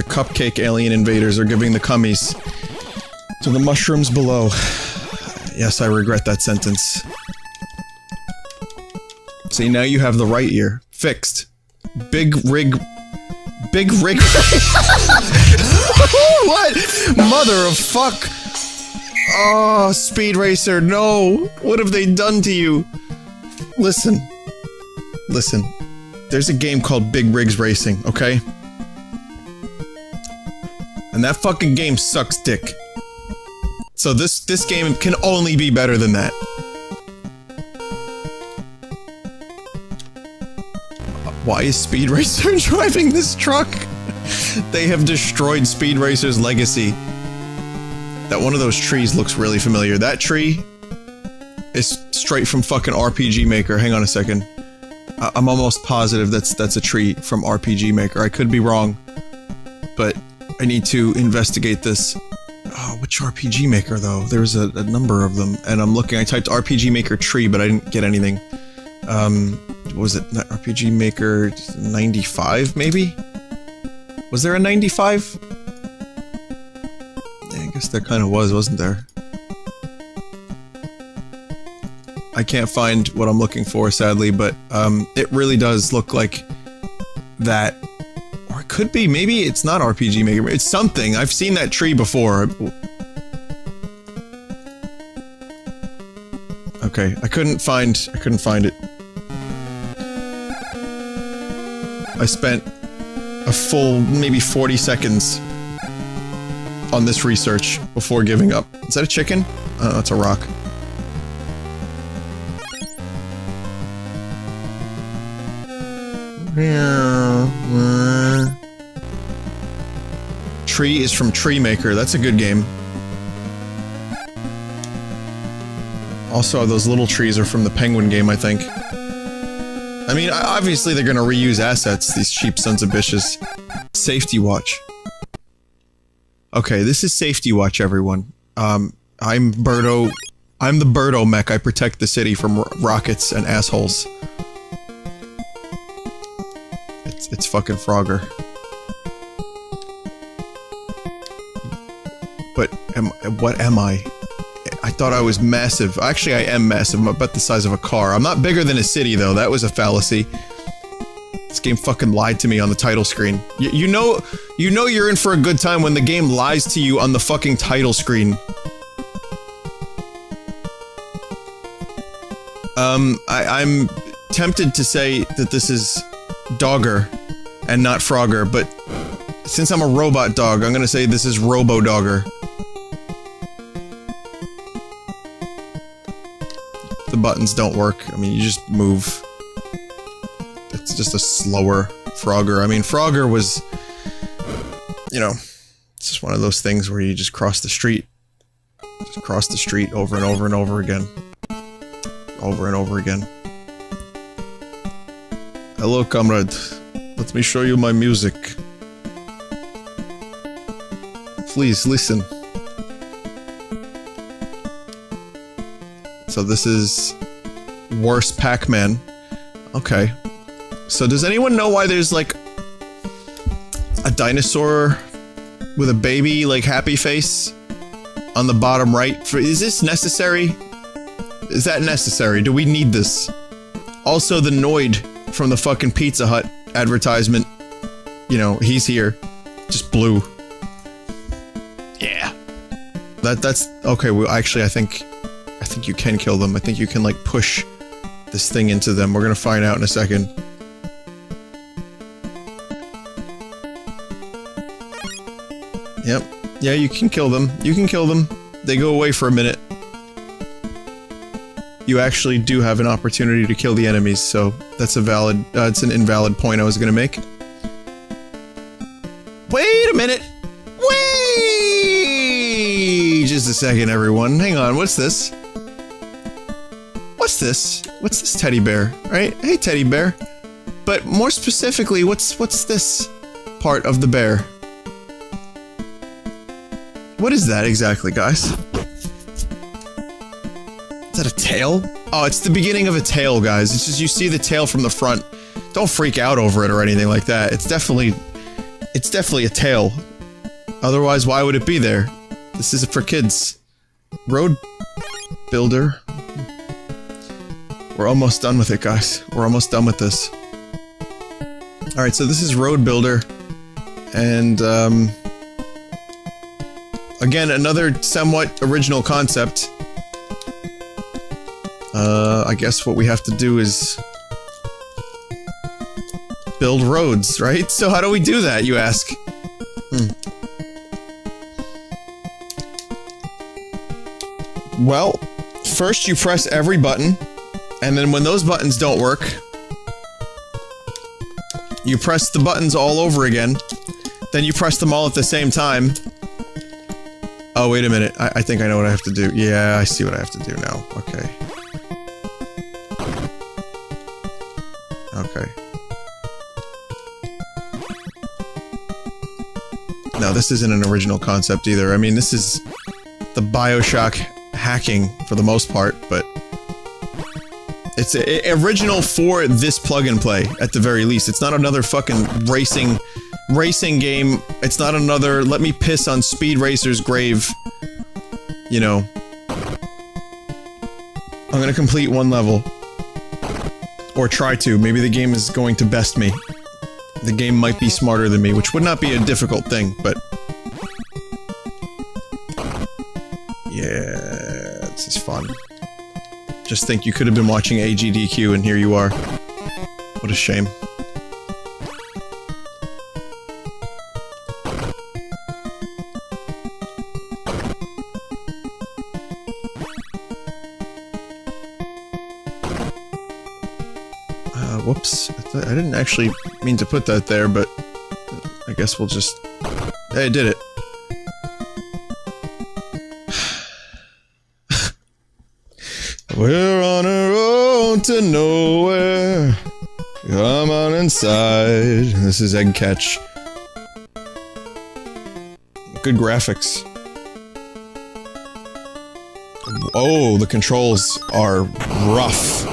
cupcake alien invaders are giving the cummies to the mushrooms below. Yes, I regret that sentence. See, now you have the right ear. Fixed. Big rig... What? Mother of fuck! Oh, Speed Racer, no! What have they done to you? Listen. Listen. There's a game called Big Rigs Racing, okay? And that fucking game sucks dick. So this game can only be better than that. Why is Speed Racer driving this truck? They have destroyed Speed Racer's legacy. That one of those trees looks really familiar. That tree is straight from fucking RPG Maker. Hang on a second. I'm almost positive that's a tree from RPG Maker. I could be wrong, but I need to investigate this. Oh, which RPG Maker though? There's a number of them, and I'm looking. I typed RPG Maker tree, but I didn't get anything. Was it RPG Maker 95, maybe? Was there a 95? Yeah, I guess there kind of was, wasn't there? I can't find what I'm looking for, sadly, but, it really does look like that. Or it could be, maybe it's not RPG Maker, it's something. I've seen that tree before. Okay, I couldn't find it. I spent a full, maybe 40 seconds on this research before giving up. Is that a chicken? That's a rock. Tree is from Tree Maker. That's a good game. Also, those little trees are from the Penguin game, I think. I mean, obviously they're gonna reuse assets, these cheap sons of bitches. Safety watch. Okay, this is safety watch, everyone. I'm Birdo. I'm the VS.MAXX. I protect the city from rockets and assholes. It's fucking Frogger. But what am I? I thought I was massive. Actually, I am massive. I'm about the size of a car. I'm not bigger than a city, though. That was a fallacy. This game fucking lied to me on the title screen. You know you're in for a good time when the game lies to you on the fucking title screen. I'm tempted to say that this is Dogger and not Frogger, but since I'm a robot dog, I'm gonna say this is Robo-Dogger. The buttons don't work. I mean, you just move. It's just a slower Frogger. I mean, Frogger was, you know, it's just one of those things where you just cross the street. Just cross the street over and over and over again. Over and over again. Hello, comrade. Let me show you my music. Please, listen. So this is Worst Pac-Man. Okay. So does anyone know why there's, like, a dinosaur with a baby, like, happy face on the bottom right? Is this necessary? Is that necessary? Do we need this? Also, the Noid from the fucking Pizza Hut advertisement. You know, he's here. Just blue. Yeah. That's... Okay, well, actually, I think you can kill them. I think you can, like, push this thing into them. We're gonna find out in a second. Yep. Yeah, you can kill them. You can kill them. They go away for a minute. You actually do have an opportunity to kill the enemies, so that's a valid, it's an invalid point I was gonna make. Wait a minute! Wait! Just a second, everyone. Hang on, what's this? What's this? What's this teddy bear, right? Hey, teddy bear. But more specifically, what's this part of the bear? What is that exactly, guys? Is that a tail? Oh, it's the beginning of a tail, guys. It's just you see the tail from the front. Don't freak out over it or anything like that. It's definitely a tail. Otherwise, why would it be there? This is for kids. Road builder. We're almost done with it, guys. We're almost done with this. Alright, so this is Road Builder. And, again, another somewhat original concept. I guess what we have to do is build roads, right? So how do we do that, you ask? Well, first you press every button, and then when those buttons don't work, you press the buttons all over again, then you press them all at the same time. Oh, wait a minute. I think I know what I have to do. Yeah, I see what I have to do now. Okay. Okay. No, this isn't an original concept either. I mean, this is the BioShock hacking for the most part, but it's original for this plug and play at the very least. It's not another fucking racing game. It's not another let me piss on Speed Racer's grave. You know. I'm gonna complete one level. Or try to. Maybe the game is going to best me. The game might be smarter than me, which would not be a difficult thing, but... yeah, this is fun. Just think you could have been watching AGDQ and here you are. What a shame. Whoops. I didn't actually mean to put that there, but I guess we'll just... Hey, I did it. We're on a road to nowhere. Come on inside. This is Egg Catch. Good graphics. Oh, the controls are rough.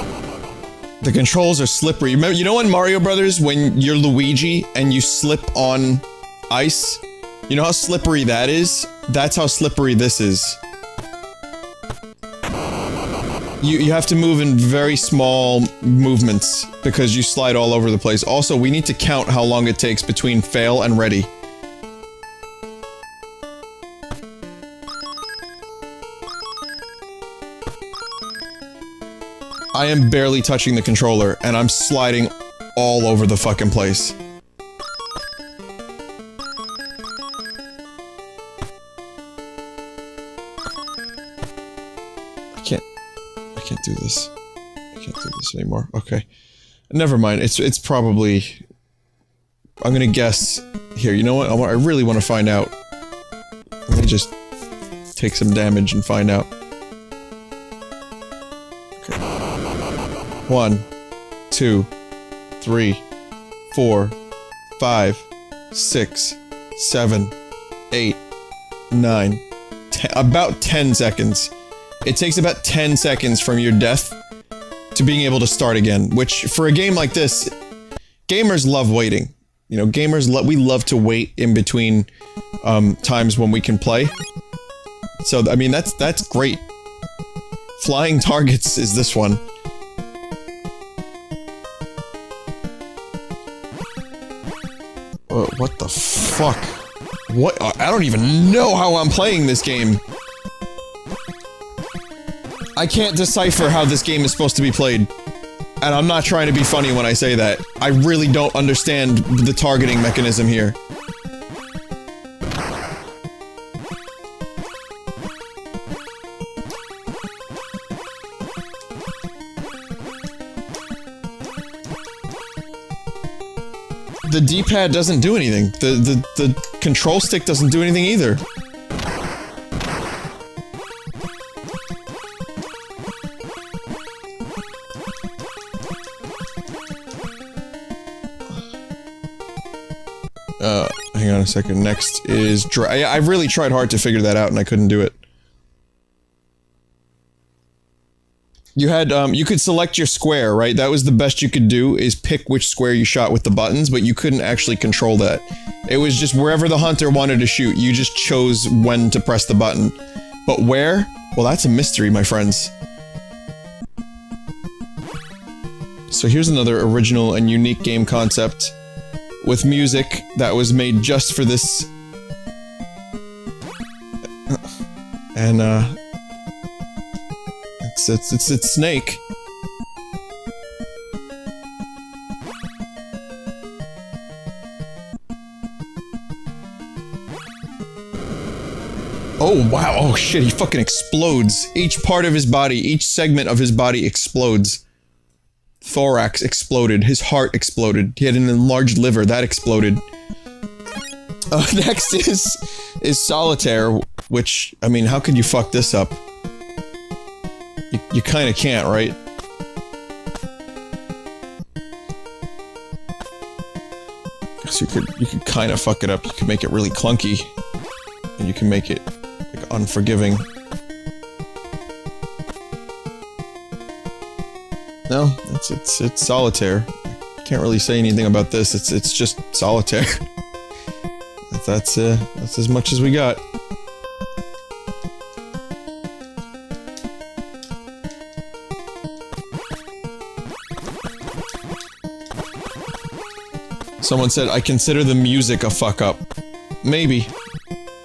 The controls are slippery. Remember, you know in Mario Brothers when you're Luigi and you slip on ice? You know how slippery that is? That's how slippery this is. You have to move in very small movements because you slide all over the place. Also, we need to count how long it takes between fail and ready. I am barely touching the controller, and I'm sliding all over the fucking place. I can't do this. I can't do this anymore. Okay. Never mind. It's probably... I'm gonna guess... Here, you know what? I really want to find out. Let me just take some damage and find out. Okay. 1, 2, 3, 4, 5, 6, 7, 8, 9, 10, about 10 seconds. It takes about 10 seconds from your death to being able to start again, which, for a game like this, gamers love waiting. You know, we love to wait in between, times when we can play. So, I mean, that's great. Flying targets is this one. What the fuck? What? I don't even know how I'm playing this game. I can't decipher how this game is supposed to be played. And I'm not trying to be funny when I say that. I really don't understand the targeting mechanism here. The D-pad doesn't do anything. The control stick doesn't do anything either. Hang on a second. Next is I really tried hard to figure that out and I couldn't do it. You had, you could select your square, right? That was the best you could do, is pick which square you shot with the buttons, but you couldn't actually control that. It was just wherever the hunter wanted to shoot, you just chose when to press the button. But where? Well, that's a mystery, my friends. So here's another original and unique game concept with music that was made just for this. And, it's Snake. Oh, wow. Oh, shit, he fucking explodes. Each part of his body, each segment of his body explodes. Thorax exploded. His heart exploded. He had an enlarged liver. That exploded. Next is Solitaire, which, I mean, how could you fuck this up? You kinda can't, right? So you could kinda fuck it up. You could make it really clunky. And you can make it, like, unforgiving. No, it's Solitaire. I can't really say anything about this. It's just Solitaire. That's as much as we got. Someone said, I consider the music a fuck up. Maybe.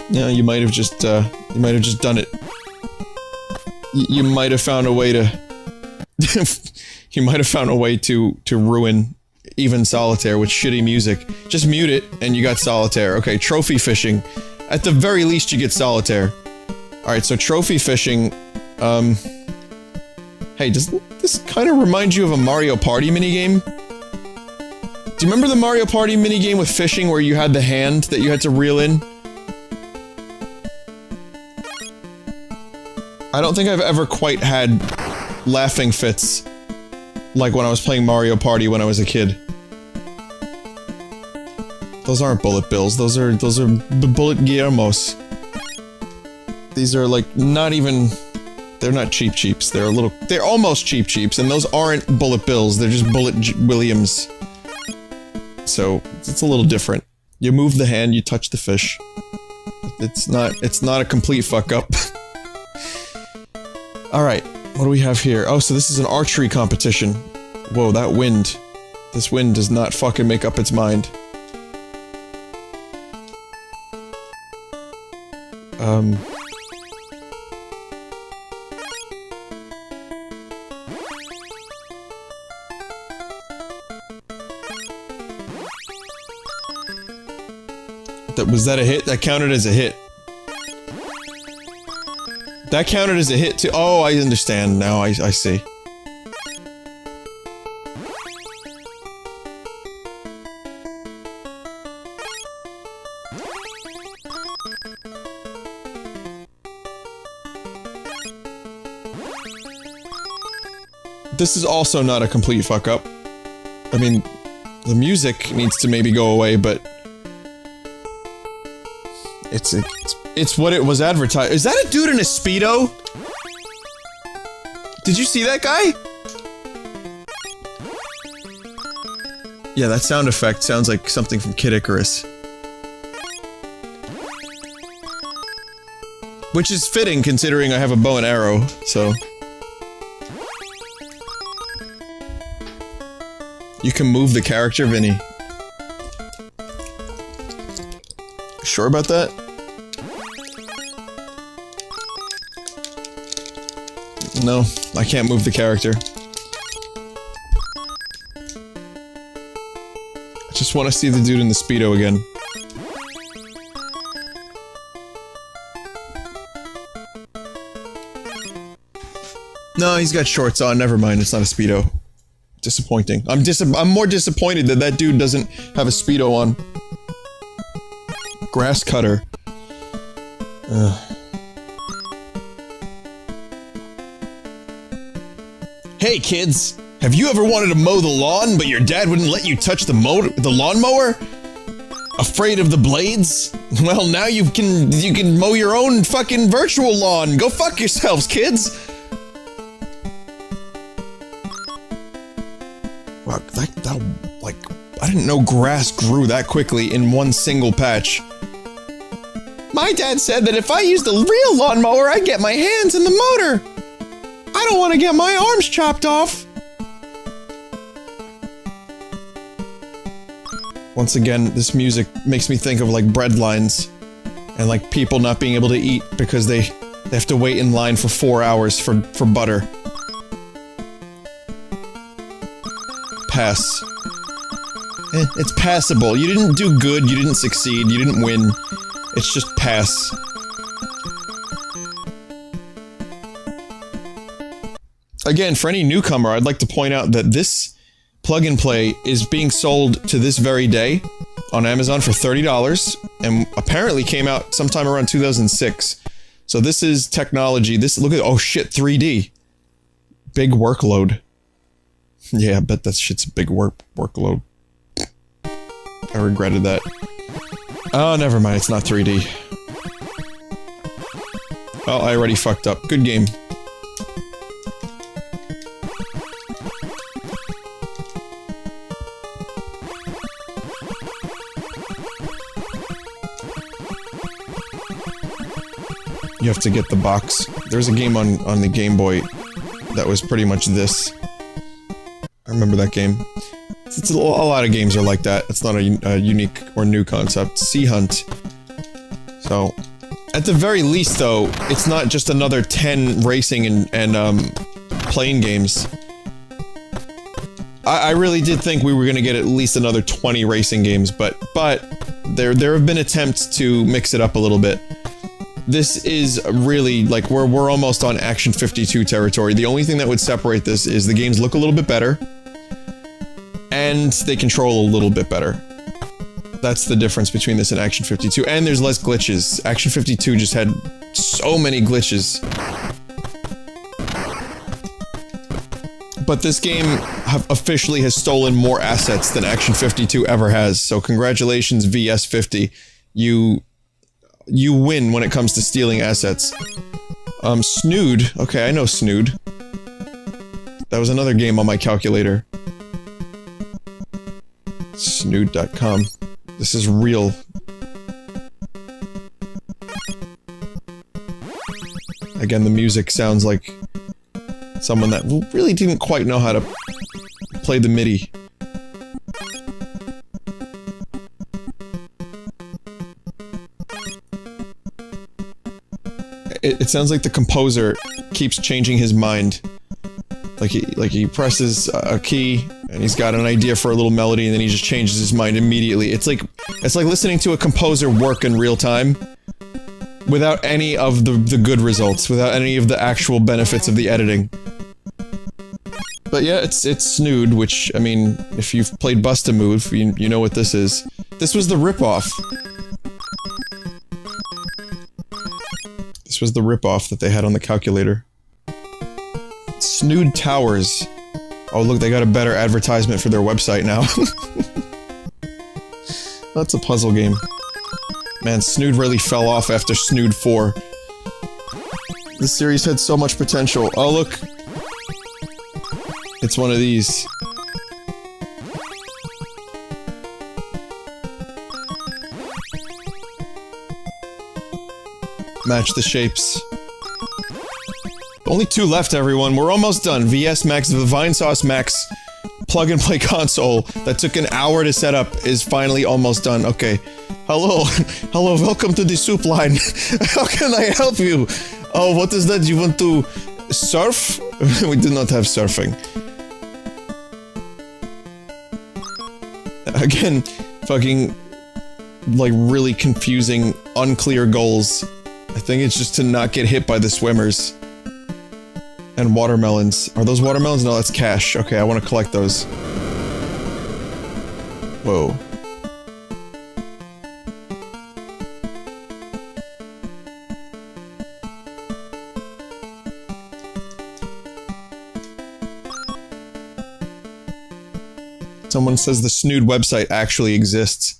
Yeah, you might have just done it. You might have found a way to... you might have found a way to ruin even Solitaire with shitty music. Just mute it, and you got Solitaire. Okay, trophy fishing. At the very least, you get Solitaire. Alright, so trophy fishing, hey, doesn't this kind of remind you of a Mario Party minigame? Do you remember the Mario Party minigame with fishing where you had the hand that you had to reel in? I don't think I've ever quite had laughing fits like when I was playing Mario Party when I was a kid. Those aren't bullet bills, those are bullet Guillermos. These are like not even, they're not cheap cheaps, they're almost cheap cheaps, and those aren't bullet bills, they're just bullet Williams. So, it's a little different. You move the hand, you touch the fish. It's not a complete fuck up. Alright, what do we have here? Oh, so this is an archery competition. Whoa, that wind. This wind does not fucking make up its mind. Was that a hit? That counted as a hit. That counted as a hit too. Oh, I understand now. I see. This is also not a complete fuck up. I mean, the music needs to maybe go away, but it's what it was advertised. Is that a dude in a Speedo? Did you see that guy? Yeah, that sound effect sounds like something from Kid Icarus. Which is fitting considering I have a bow and arrow, so... You can move the character, Vinny. Sure about that? No, I can't move the character. I just want to see the dude in the Speedo again. No, he's got shorts on, never mind, it's not a Speedo. Disappointing. I'm more disappointed that that dude doesn't have a Speedo on. Grass cutter. Ugh. Hey kids, have you ever wanted to mow the lawn, but your dad wouldn't let you touch the lawnmower? Afraid of the blades? Well, now you can mow your own fucking virtual lawn. Go fuck yourselves, kids. Wow, that like, I didn't know grass grew that quickly in one single patch. My dad said that if I used a real lawnmower, I'd get my hands in the motor. I don't want to get my arms chopped off. Once again, this music makes me think of like bread lines and like people not being able to eat because they have to wait in line for 4 hours for butter. Pass. It's passable. You didn't do good, you didn't succeed, you didn't win. It's just pass. Again, for any newcomer, I'd like to point out that this plug and play is being sold to this very day on Amazon for $30 and apparently came out sometime around 2006. So this is technology. This, look at, oh shit, 3D. Big workload. Yeah, I bet that shit's a big workload. I regretted that. Oh, never mind, it's not 3D. Well, I already fucked up. Good game. You have to get the box. There's a game on the Game Boy that was pretty much this. I remember that game. It's a lot of games are like that. It's not a unique or new concept. Sea Hunt. So, at the very least though, it's not just another 10 racing and plane games. I really did think we were gonna get at least another 20 racing games, but there have been attempts to mix it up a little bit. This is really, like, we're almost on Action 52 territory. The only thing that would separate this is the games look a little bit better. and they control a little bit better. That's the difference between this and Action 52, and there's less glitches. Action 52 just had so many glitches. But this game officially has stolen more assets than Action 52 ever has, so congratulations VS50. You win when it comes to stealing assets. Snood. Okay, I know Snood. That was another game on my calculator. Snood.com. This is real. Again, the music sounds like someone that really didn't quite know how to play the MIDI. It sounds like the composer keeps changing his mind. Like he presses a key, and he's got an idea for a little melody, and then he just changes his mind immediately. It's like listening to a composer work in real time, without any of the good results, without any of the actual benefits of the editing. But yeah, it's Snood, which, I mean, if you've played Bust-A-Move, you know what this is. This was the ripoff. This was the ripoff that they had on the calculator. Snood Towers. Oh look, they got a better advertisement for their website now. That's a puzzle game. Man, Snood really fell off after Snood 4. This series had so much potential. Oh look! It's one of these. Match the shapes. Only 2 left, everyone. We're almost done. VS.MAXX, the VS.MAXX plug-and-play console that took an hour to set up is finally almost done. Okay. Hello. Hello, welcome to the soup line. How can I help you? Oh, what is that? You want to surf? We do not have surfing. Again, fucking, like, really confusing, unclear goals. I think it's just to not get hit by the swimmers. And watermelons. Are those watermelons? No, that's cash. Okay, I want to collect those. Whoa. Someone says the Snood website actually exists,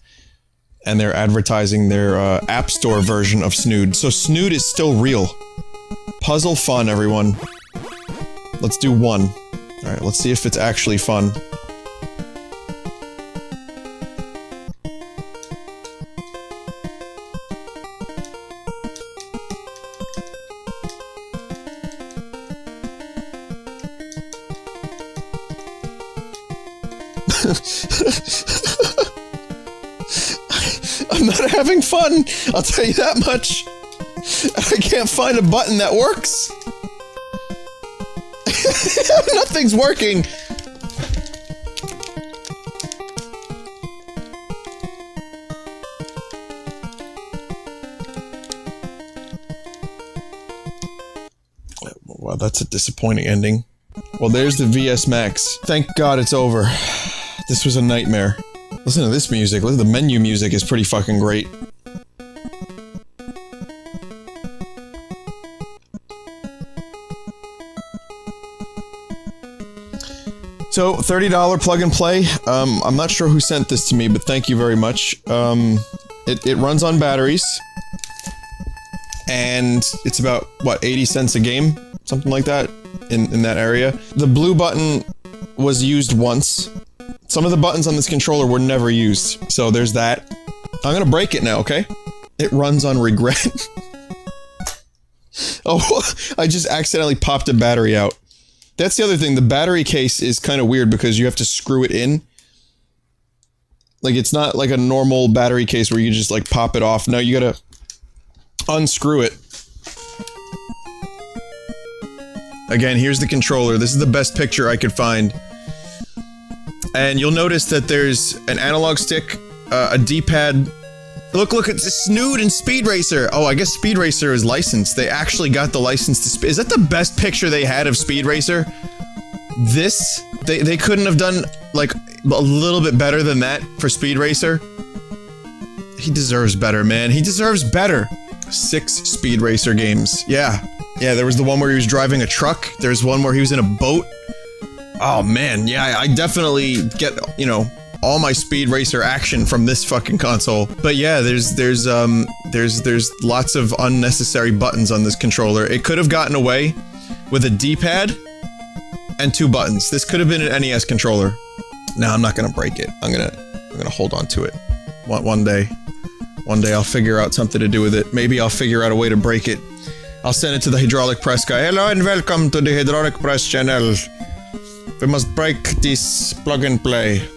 and they're advertising their App Store version of Snood. So Snood is still real. Puzzle fun, everyone. Let's do 1. Alright, let's see if it's actually fun. I'm not having fun, I'll tell you that much. I can't find a button that works. Nothing's working. Wow, that's a disappointing ending. Well, there's the VS.MAXX. Thank God it's over. This was a nightmare. Listen to this music. Listen, the menu music is pretty fucking great. So, $30 plug and play. I'm not sure who sent this to me, but thank you very much. It runs on batteries. And it's about, what, 80 cents a game? Something like that, in that area. The blue button was used once. Some of the buttons on this controller were never used, so there's that. I'm gonna break it now, okay? It runs on regret. Oh, I just accidentally popped a battery out. That's the other thing, the battery case is kind of weird because you have to screw it in. Like, it's not like a normal battery case where you just, like, pop it off. No, you gotta unscrew it. Again, here's the controller. This is the best picture I could find. And you'll notice that there's an analog stick, a D-pad. Look, it's a Snood and Speed Racer. Oh, I guess Speed Racer is licensed. They actually got the license to is that the best picture they had of Speed Racer? This? They couldn't have done, like, a little bit better than that for Speed Racer. He deserves better, man. He deserves better. 6 Speed Racer games. Yeah. Yeah, there was the one where he was driving a truck. There's one where he was in a boat. Oh, man. Yeah, I definitely get, you know, all my Speed Racer action from this fucking console. But yeah, there's lots of unnecessary buttons on this controller. It could have gotten away with a D-pad and 2 buttons. This could have been an NES controller. No, I'm not gonna break it. I'm gonna hold on to it. One day I'll figure out something to do with it. Maybe I'll figure out a way to break it. I'll send it to the hydraulic press guy. Hello and welcome to the hydraulic press channel. We must break this plug and play.